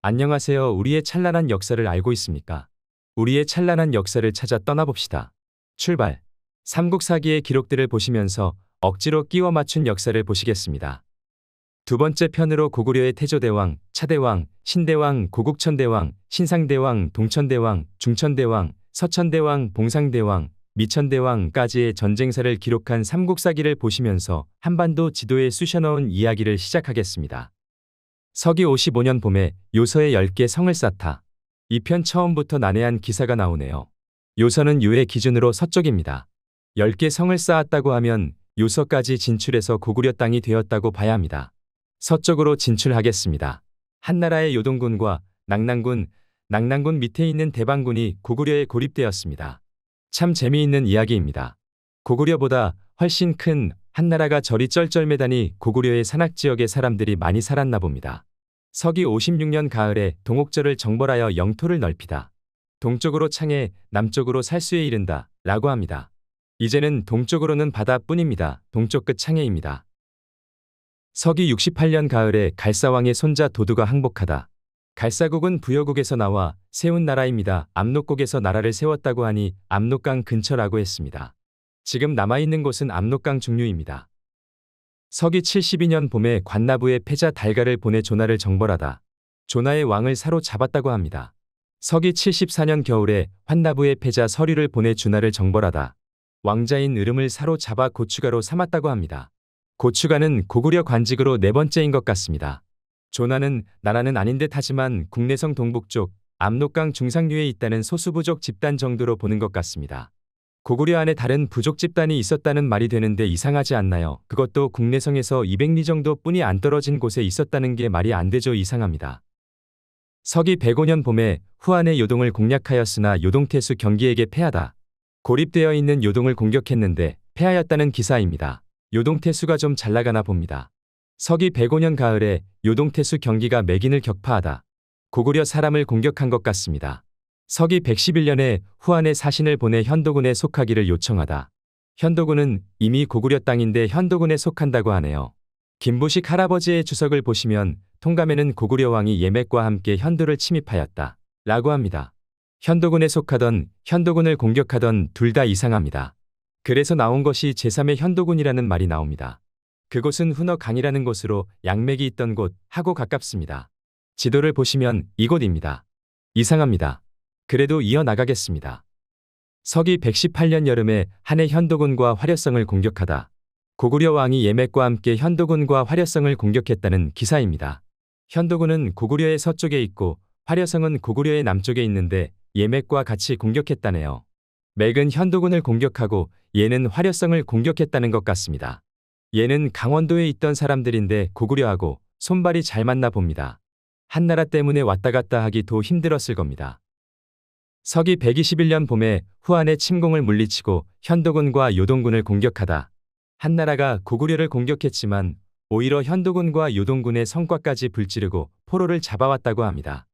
안녕하세요. 우리의 찬란한 역사를 알고 있습니까? 우리의 찬란한 역사를 찾아 떠나봅시다. 출발! 삼국사기의 기록들을 보시면서 억지로 끼워 맞춘 역사를 보시겠습니다. 두 번째 편으로 고구려의 태조대왕, 차대왕, 신대왕, 고국천대왕, 신상대왕, 동천대왕, 중천대왕, 서천대왕, 봉상대왕, 미천대왕까지의 전쟁사를 기록한 삼국사기를 보시면서 한반도 지도에 쑤셔넣은 이야기를 시작하겠습니다. 서기 55년 봄에 요서의 10개 성을 쌓다. 이 편 처음부터 난해한 기사가 나오네요. 요서는 요의 기준으로 서쪽입니다. 10개 성을 쌓았다고 하면 요서까지 진출해서 고구려 땅이 되었다고 봐야 합니다. 서쪽으로 진출하겠습니다. 한나라의 요동군과 낙난군 밑에 있는 대방군이 고구려에 고립되었습니다. 참 재미있는 이야기입니다. 고구려보다 훨씬 큰 한나라가 저리 쩔쩔매다니 고구려의 산악지역의 사람들이 많이 살았나 봅니다. 서기 56년 가을에 동옥절을 정벌하여 영토를 넓히다. 동쪽으로 창해 남쪽으로 살수에 이른다 라고 합니다. 이제는 동쪽으로는 바다뿐입니다. 동쪽 끝 창해입니다. 서기 68년 가을에 갈사왕의 손자 도두가 항복하다. 갈사국은 부여국에서 나와 세운 나라입니다. 압록국에서 나라를 세웠다고 하니 압록강 근처라고 했습니다. 지금 남아있는 곳은 압록강 중류입니다. 서기 72년 봄에 관나부의 패자 달가를 보내 조나를 정벌하다. 조나의 왕을 사로잡았다고 합니다. 서기 74년 겨울에 환나부의 패자 서류를 보내 주나를 정벌하다. 왕자인 으름을 사로잡아 고추가로 삼았다고 합니다. 고추가는 고구려 관직으로 네 번째인 것 같습니다. 조나는 나라는 아닌 듯 하지만 국내성 동북쪽 압록강 중상류에 있다는 소수부족 집단 정도로 보는 것 같습니다. 고구려 안에 다른 부족 집단이 있었다는 말이 되는데 이상하지 않나요? 그것도 국내성에서 200리 정도 뿐이 안 떨어진 곳에 있었다는 게 말이 안 되죠. 이상합니다. 서기 105년 봄에 후한의 요동을 공략하였으나 요동태수 경기에게 패하다. 고립되어 있는 요동을 공격했는데 패하였다는 기사입니다. 요동태수가 좀 잘나가나 봅니다. 서기 105년 가을에 요동태수 경기가 매긴을 격파하다. 고구려 사람을 공격한 것 같습니다. 서기 111년에 후한의 사신을 보내 현도군에 속하기를 요청하다. 현도군은 이미 고구려 땅인데 현도군에 속한다고 하네요. 김부식 할아버지의 주석을 보시면 통감에는 고구려 왕이 예맥과 함께 현도를 침입하였다 라고 합니다. 현도군에 속하던 현도군을 공격하던 둘 다 이상합니다. 그래서 나온 것이 제3의 현도군이라는 말이 나옵니다. 그곳은 훈어강이라는 곳으로 양맥이 있던 곳 하고 가깝습니다. 지도를 보시면 이곳입니다. 이상합니다. 그래도 이어나가겠습니다. 서기 118년 여름에 한해 현도군과 화려성을 공격하다. 고구려 왕이 예맥과 함께 현도군과 화려성을 공격했다는 기사입니다. 현도군은 고구려의 서쪽에 있고 화려성은 고구려의 남쪽에 있는데 예맥과 같이 공격했다네요. 맥은 현도군을 공격하고 예는 화려성을 공격했다는 것 같습니다. 예는 강원도에 있던 사람들인데 고구려하고 손발이 잘 맞나 봅니다. 한나라 때문에 왔다 갔다 하기도 힘들었을 겁니다. 서기 121년 봄에 후한의 침공을 물리치고 현도군과 요동군을 공격하다. 한나라가 고구려를 공격했지만 오히려 현도군과 요동군의 성과까지 불지르고 포로를 잡아왔다고 합니다.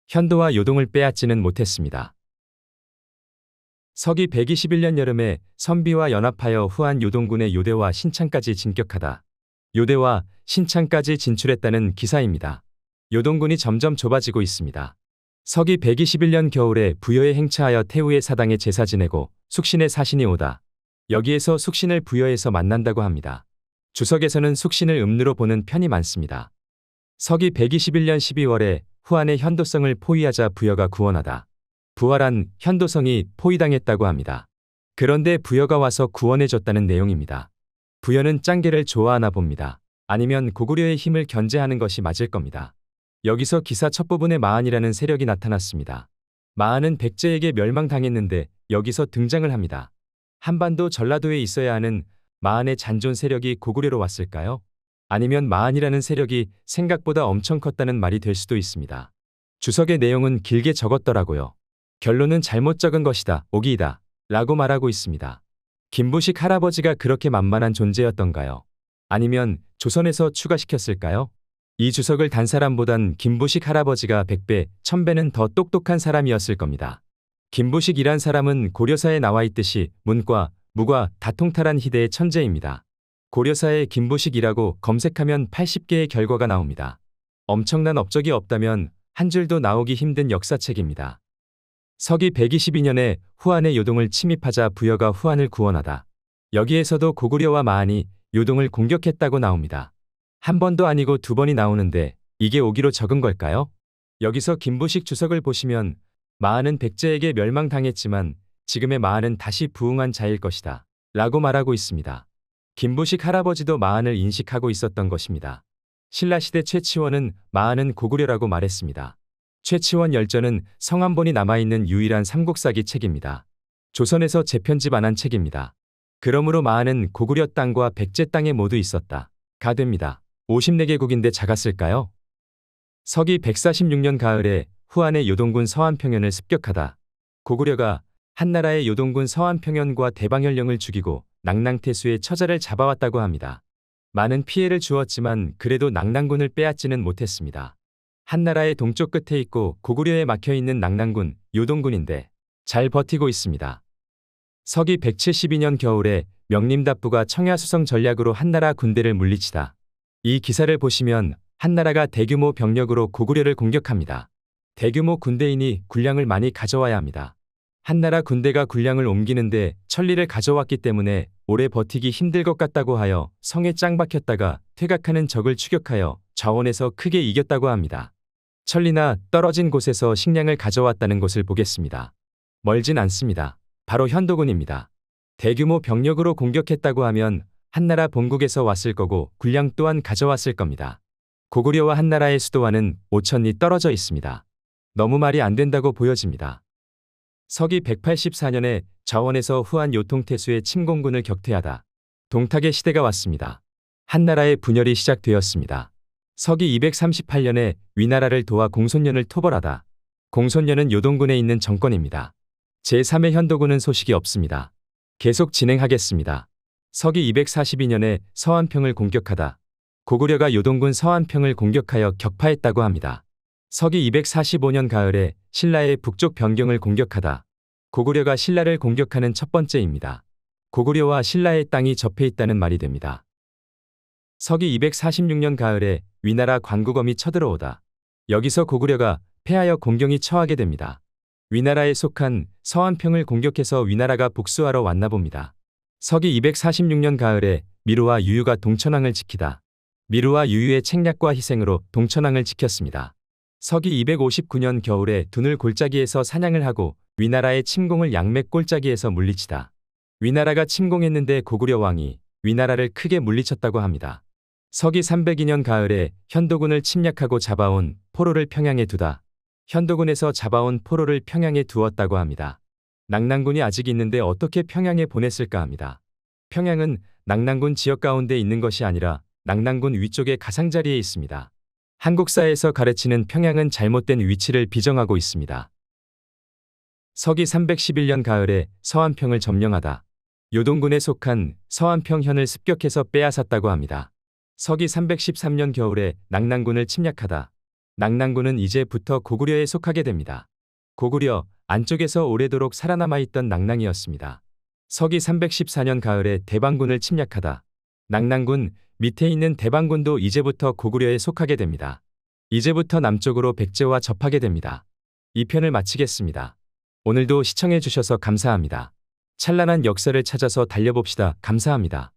현도와 요동을 빼앗지는 못했습니다. 서기 121년 여름에 선비와 연합하여 후한 요동군의 요대와 신창까지 진격하다. 요대와 신창까지 진출했다는 기사입니다. 요동군이 점점 좁아지고 있습니다. 서기 121년 겨울에 부여에 행차하여 태우의 사당에 제사 지내고 숙신의 사신이 오다. 여기에서 숙신을 부여에서 만난다고 합니다. 주석에서는 숙신을 음루로 보는 편이 많습니다. 서기 121년 12월에 후한의 현도성을 포위하자 부여가 구원하다. 부활한 현도성이 포위당했다고 합니다. 그런데 부여가 와서 구원해줬다는 내용입니다. 부여는 짱개를 좋아하나 봅니다. 아니면 고구려의 힘을 견제하는 것이 맞을 겁니다. 여기서 기사 첫 부분에 마한이라는 세력이 나타났습니다. 마한은 백제에게 멸망당했는데 여기서 등장을 합니다. 한반도 전라도에 있어야 하는 마한의 잔존 세력이 고구려로 왔을까요? 아니면 마한이라는 세력이 생각보다 엄청 컸다는 말이 될 수도 있습니다. 주석의 내용은 길게 적었더라고요. 결론은 잘못 적은 것이다, 오기이다 라고 말하고 있습니다. 김부식 할아버지가 그렇게 만만한 존재였던가요? 아니면 조선에서 추가시켰을까요? 이 주석을 단 사람보단 김부식 할아버지가 100배, 1000배는 더 똑똑한 사람이었을 겁니다. 김부식이란 사람은 고려사에 나와 있듯이 문과, 무과 다 통탈한 희대의 천재입니다. 고려사에 김부식이라고 검색하면 80개의 결과가 나옵니다. 엄청난 업적이 없다면 한 줄도 나오기 힘든 역사책입니다. 서기 122년에 후한의 요동을 침입하자 부여가 후한을 구원하다. 여기에서도 고구려와 마한이 요동을 공격했다고 나옵니다. 한 번도 아니고 두 번이 나오는데 이게 오기로 적은 걸까요? 여기서 김부식 주석을 보시면 마한은 백제에게 멸망당했지만 지금의 마한은 다시 부흥한 자일 것이다 라고 말하고 있습니다. 김부식 할아버지도 마한을 인식하고 있었던 것입니다. 신라시대 최치원은 마한은 고구려라고 말했습니다. 최치원 열전은 성한본이 남아있는 유일한 삼국사기 책입니다. 조선에서 재편집 안 한 책입니다. 그러므로 마한은 고구려 땅과 백제 땅에 모두 있었다 가 됩니다. 54개국인데 작았을까요? 서기 146년 가을에 후한의 요동군 서한평현을 습격하다. 고구려가 한나라의 요동군 서한평현과 대방현령을 죽이고 낙랑태수의 처자를 잡아왔다고 합니다. 많은 피해를 주었지만 그래도 낙랑군을 빼앗지는 못했습니다. 한나라의 동쪽 끝에 있고 고구려에 막혀있는 낙랑군, 요동군인데 잘 버티고 있습니다. 서기 172년 겨울에 명림답부가 청야수성 전략으로 한나라 군대를 물리치다. 이 기사를 보시면 한나라가 대규모 병력으로 고구려를 공격합니다. 대규모 군대이니 군량을 많이 가져와야 합니다. 한나라 군대가 군량을 옮기는데 천리를 가져왔기 때문에 오래 버티기 힘들 것 같다고 하여 성에 짱 박혔다가 퇴각하는 적을 추격하여 좌원에서 크게 이겼다고 합니다. 천리나 떨어진 곳에서 식량을 가져왔다는 것을 보겠습니다. 멀진 않습니다. 바로 현도군입니다. 대규모 병력으로 공격했다고 하면 한나라 본국에서 왔을 거고 군량 또한 가져왔을 겁니다. 고구려와 한나라의 수도와는 5,000리 떨어져 있습니다. 너무 말이 안 된다고 보여집니다. 서기 184년에 좌원에서 후한 요통태수의 침공군을 격퇴하다. 동탁의 시대가 왔습니다. 한나라의 분열이 시작되었습니다. 서기 238년에 위나라를 도와 공손년을 토벌하다. 공손년은 요동군에 있는 정권입니다. 제3의 현도군은 소식이 없습니다. 계속 진행하겠습니다. 서기 242년에 서한평을 공격하다. 고구려가 요동군 서한평을 공격하여 격파했다고 합니다. 서기 245년 가을에 신라의 북쪽 변경을 공격하다. 고구려가 신라를 공격하는 첫 번째입니다. 고구려와 신라의 땅이 접해 있다는 말이 됩니다. 서기 246년 가을에 위나라 관구검이 쳐들어오다. 여기서 고구려가 패하여 공경이 처하게 됩니다. 위나라에 속한 서한평을 공격해서 위나라가 복수하러 왔나 봅니다. 서기 246년 가을에 미루와 유유가 동천왕을 지키다. 미루와 유유의 책략과 희생으로 동천왕을 지켰습니다. 서기 259년 겨울에 둔을 골짜기에서 사냥을 하고 위나라의 침공을 양맥 골짜기에서 물리치다. 위나라가 침공했는데 고구려 왕이 위나라를 크게 물리쳤다고 합니다. 서기 302년 가을에 현도군을 침략하고 잡아온 포로를 평양에 두다. 현도군에서 잡아온 포로를 평양에 두었다고 합니다. 낙랑군이 아직 있는데 어떻게 평양에 보냈을까 합니다. 평양은 낙랑군 지역 가운데 있는 것이 아니라 낙랑군 위쪽의 가상자리에 있습니다. 한국사에서 가르치는 평양은 잘못된 위치를 비정하고 있습니다. 서기 311년 가을에 서한평을 점령하다. 요동군에 속한 서한평현을 습격해서 빼앗았다고 합니다. 서기 313년 겨울에 낙랑군을 침략하다. 낙랑군은 이제부터 고구려에 속하게 됩니다. 고구려 안쪽에서 오래도록 살아남아 있던 낙랑이었습니다. 서기 314년 가을에 대방군을 침략하다. 낙랑군 밑에 있는 대방군도 이제부터 고구려에 속하게 됩니다. 이제부터 남쪽으로 백제와 접하게 됩니다. 이 편을 마치겠습니다. 오늘도 시청해 주셔서 감사합니다. 찬란한 역사를 찾아서 달려봅시다. 감사합니다.